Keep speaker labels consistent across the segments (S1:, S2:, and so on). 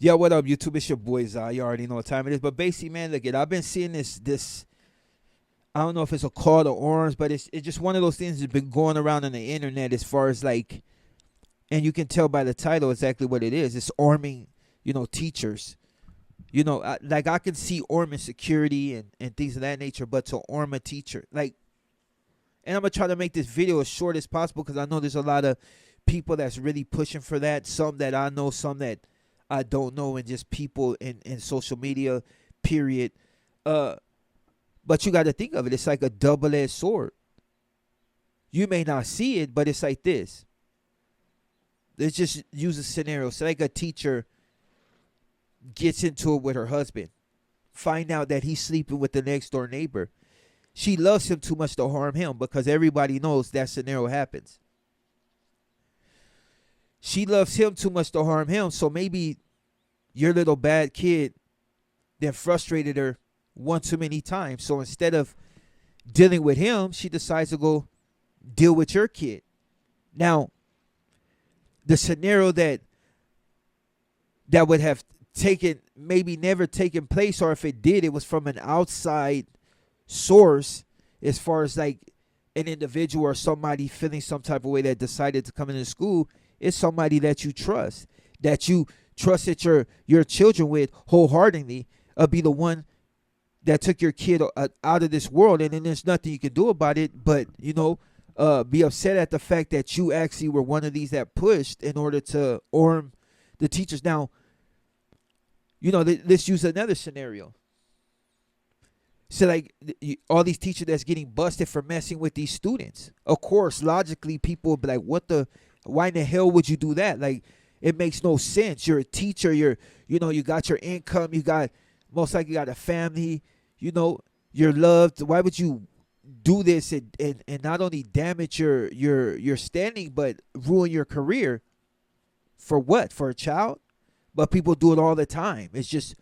S1: Yeah, what up, YouTube? It's your boy Zai. You already know what time it is. But basically, man, look, I've been seeing this. I don't know if it's a call to arms, but it's just one of those things that's been going around on the internet as far as like, and you can tell by the title exactly what it is. It's arming, teachers. Like I can see arming security and things of that nature, but to arm a teacher, like, and I'm gonna try to make this video as short as possible because I know there's a lot of people that's really pushing for that. Some that I know, some that I don't know, and just people in social media, period. Uh, but you got to think of it. It's like a double-edged sword. You may not see it, but it's like this. Let's just use a scenario. So like a teacher gets into it with her husband, find out that he's sleeping with the next door neighbor. She loves him too much to harm him because everybody knows that scenario happens. She loves him too much to harm him, so maybe your little bad kid then frustrated her one too many times. So instead of dealing with him, she decides to go deal with your kid. Now, the scenario that would have taken maybe never taken place, or if it did, it was from an outside source, as far as like an individual or somebody feeling some type of way that decided to come into school. It's somebody that you trusted your children with wholeheartedly, be the one that took your kid out of this world, and then there's nothing you can do about it, but be upset at the fact that you actually were one of these that pushed in order to arm the teachers. Now, let's use another scenario. So like all these teachers that's getting busted for messing with these students. Of course, logically, people will be like, why in the hell would you do that? Like, it makes no sense. You're a teacher. You got your income. You got, most likely, you got a family. You're loved. Why would you do this and not only damage your standing, but ruin your career? For what? For a child? But people do it all the time. It's just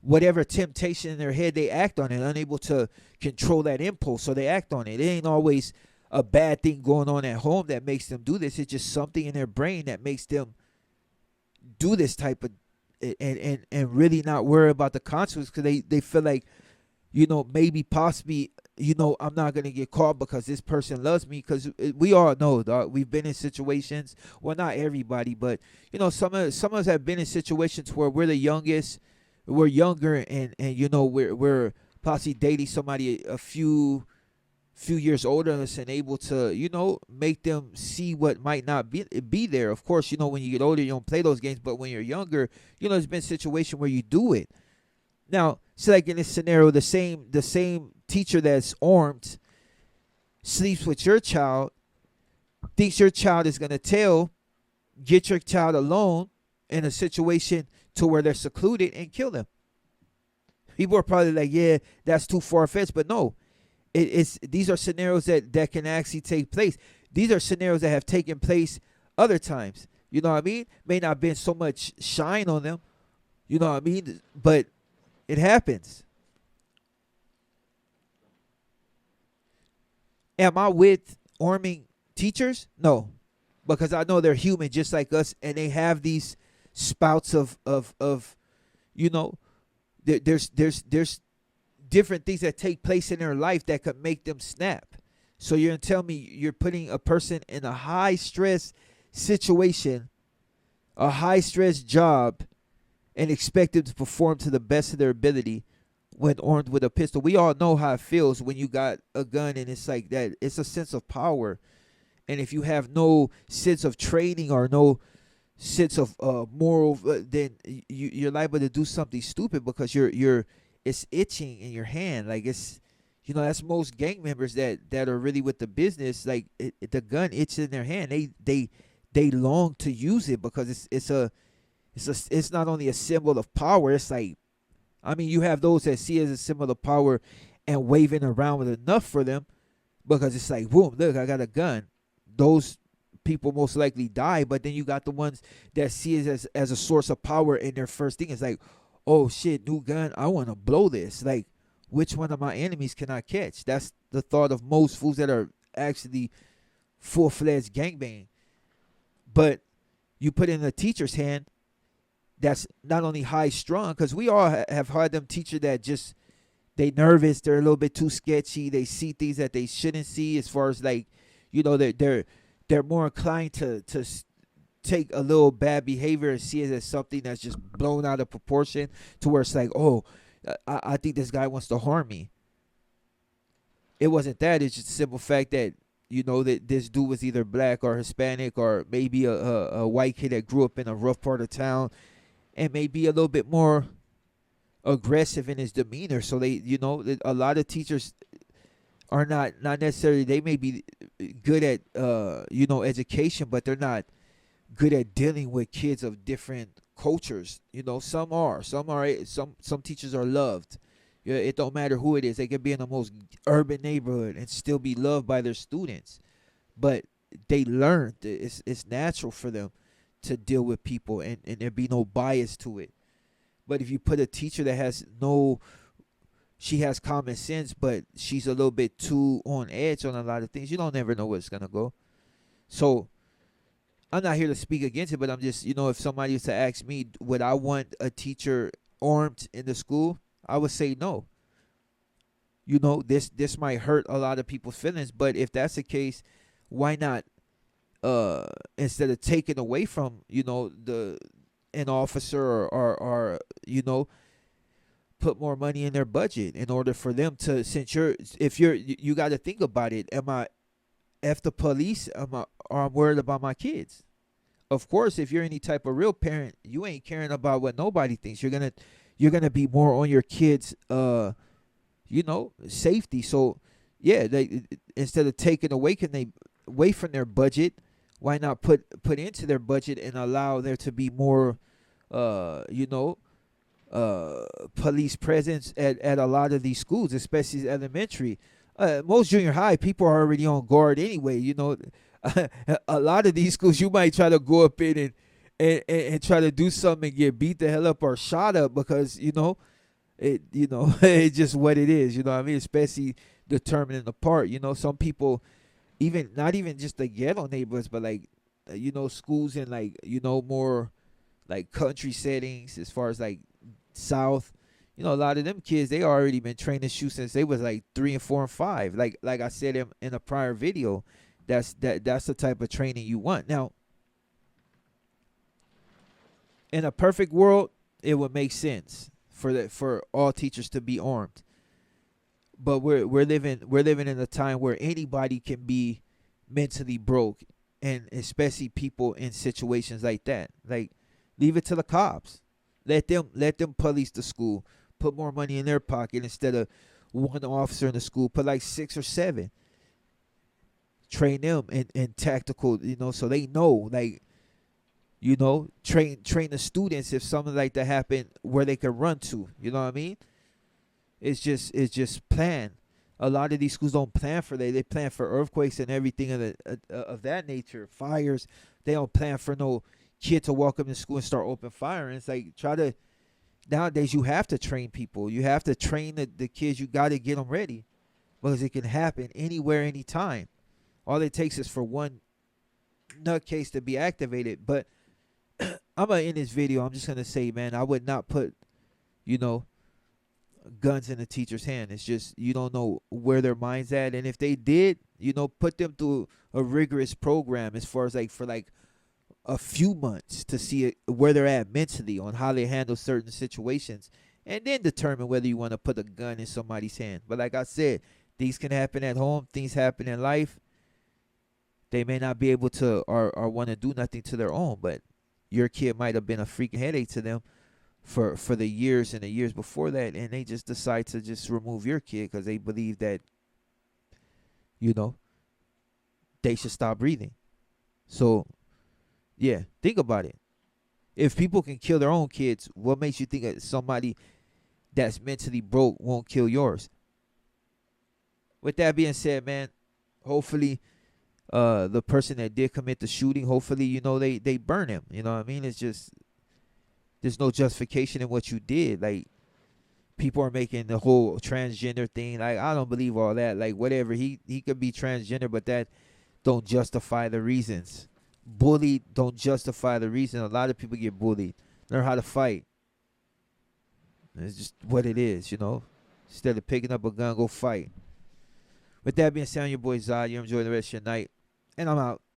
S1: whatever temptation in their head, they act on it, unable to control that impulse, so they act on it. It ain't always a bad thing going on at home that makes them do this. It's just something in their brain that makes them do this type of and really not worry about the consequences, because they feel like, maybe possibly, I'm not going to get caught because this person loves me. Because we all know, dog, we've been in situations, well, not everybody, but some of us have been in situations where we're the youngest, we're younger, and we're possibly dating somebody a few years older than us, and able to make them see what might not be there. Of course, when you get older, you don't play those games, but when you're younger, there's been a situation where you do it. Now, so like in this scenario, the same teacher that's armed sleeps with your child, thinks your child is gonna get your child alone in a situation to where they're secluded and kill them. People are probably like, yeah, that's too far-fetched, but no. These are scenarios that can actually take place. These are scenarios that have taken place other times. You know what I mean? May not have been so much shine on them. You know what I mean? But it happens. Am I with arming teachers? No. Because I know they're human just like us, and they have these spouts of there's different things that take place in their life that could make them snap. So you're gonna tell me you're putting a person in a high stress situation, a high stress job, and expect them to perform to the best of their ability when armed with a pistol? We all know how it feels when you got a gun, and it's like that. It's a sense of power, and if you have no sense of training or no sense of moral, then you're liable to do something stupid because you're it's itching in your hand. Like, it's that's most gang members that are really with the business. Like, the gun itches in their hand. They long to use it because it's not only a symbol of power. It's like, I mean, you have those that see it as a symbol of power and waving around with enough for them, because it's like, boom, look, I got a gun. Those people most likely die. But then you got the ones that see it as a source of power, and their first thing is like, oh shit, new gun, I want to blow this. Like, which one of my enemies can I catch? That's the thought of most fools that are actually full-fledged gangbang. But you put it in a teacher's hand, that's not only high strung, because we all have had them teacher that just they nervous, they're a little bit too sketchy, they see things that they shouldn't see, as far as like, they're more inclined to take a little bad behavior and see it as something that's just blown out of proportion, to where it's like, oh, I think this guy wants to harm me. It wasn't that. It's just the simple fact that that this dude was either black or Hispanic, or maybe a white kid that grew up in a rough part of town, and maybe a little bit more aggressive in his demeanor. So they, a lot of teachers are not necessarily, they may be good at education, but they're not good at dealing with kids of different cultures. Some teachers are loved. Yeah, it don't matter who it is. They can be in the most urban neighborhood and still be loved by their students. But they learn it's natural for them to deal with people, and there be no bias to it. But if you put a teacher that she has common sense, but she's a little bit too on edge on a lot of things, you don't never know where it's gonna go. So I'm not here to speak against it, but I'm just, if somebody was to ask me, would I want a teacher armed in the school? I would say no. This might hurt a lot of people's feelings, but if that's the case, why not? Instead of taking away from an officer, or put more money in their budget in order for them to, since you got to think about it. Am I F the police? Or I'm worried about my kids? Of course, if you're any type of real parent, you ain't caring about what nobody thinks. You're gonna be more on your kids safety. So yeah, they, instead of taking away from their budget, why not put into their budget and allow there to be more police presence at a lot of these schools, especially elementary. Most junior high, people are already on guard anyway. A lot of these schools, you might try to go up in and try to do something and get beat the hell up or shot up, because it's just what it is. You know what I mean? Especially determining the part. Some people, even not even just the ghetto neighborhoods, but like schools in like more like country settings, as far as like South. A lot of them kids, they already been trained to shoot since they was like 3 and 4 and 5. Like I said in a prior video, that's the type of training you want. Now, in a perfect world, it would make sense for all teachers to be armed. But we're living in a time where anybody can be mentally broke, and especially people in situations like that. Like, leave it to the cops. Let them police the school. Put more money in their pocket instead of one officer in the school. Put like 6 or 7. Train them in tactical, so they know, like, train the students if something like that happen, where they can run to. You know what I mean? It's just plan. A lot of these schools don't plan for that. They plan for earthquakes and everything of that nature, fires. They don't plan for no kid to walk up in school and start open fire. And it's like, nowadays you have to train people. You have to train the kids. You got to get them ready, because it can happen anywhere, anytime. All it takes is for one nutcase to be activated. But I'm gonna end this video. I'm just gonna say, man, I would not put, guns in a teacher's hand. It's just, you don't know where their mind's at, and if they did, put them through a rigorous program, as far as like for like a few months, to see where they're at mentally, on how they handle certain situations, and then determine whether you want to put a gun in somebody's hand. But like I said, things can happen at home. Things happen in life. They may not be able to or want to do nothing to their own, but your kid might have been a freaking headache to them for the years and the years before that, and they just decide to just remove your kid because they believe that they should stop breathing. So yeah, think about it. If people can kill their own kids, what makes you think that somebody that's mentally broke won't kill yours? With that being said, man, hopefully the person that did commit the shooting, hopefully, they burn him. You know what I mean? It's just, there's no justification in what you did. Like, people are making the whole transgender thing. Like, I don't believe all that. Like, whatever, he could be transgender, but that don't justify the reasons. Bullied don't justify the reason. A lot of people get bullied. Learn how to fight. It's just what it is, Instead of picking up a gun, go fight. With that being said, I'm your boy Zod. You enjoy the rest of your night. And I'm out.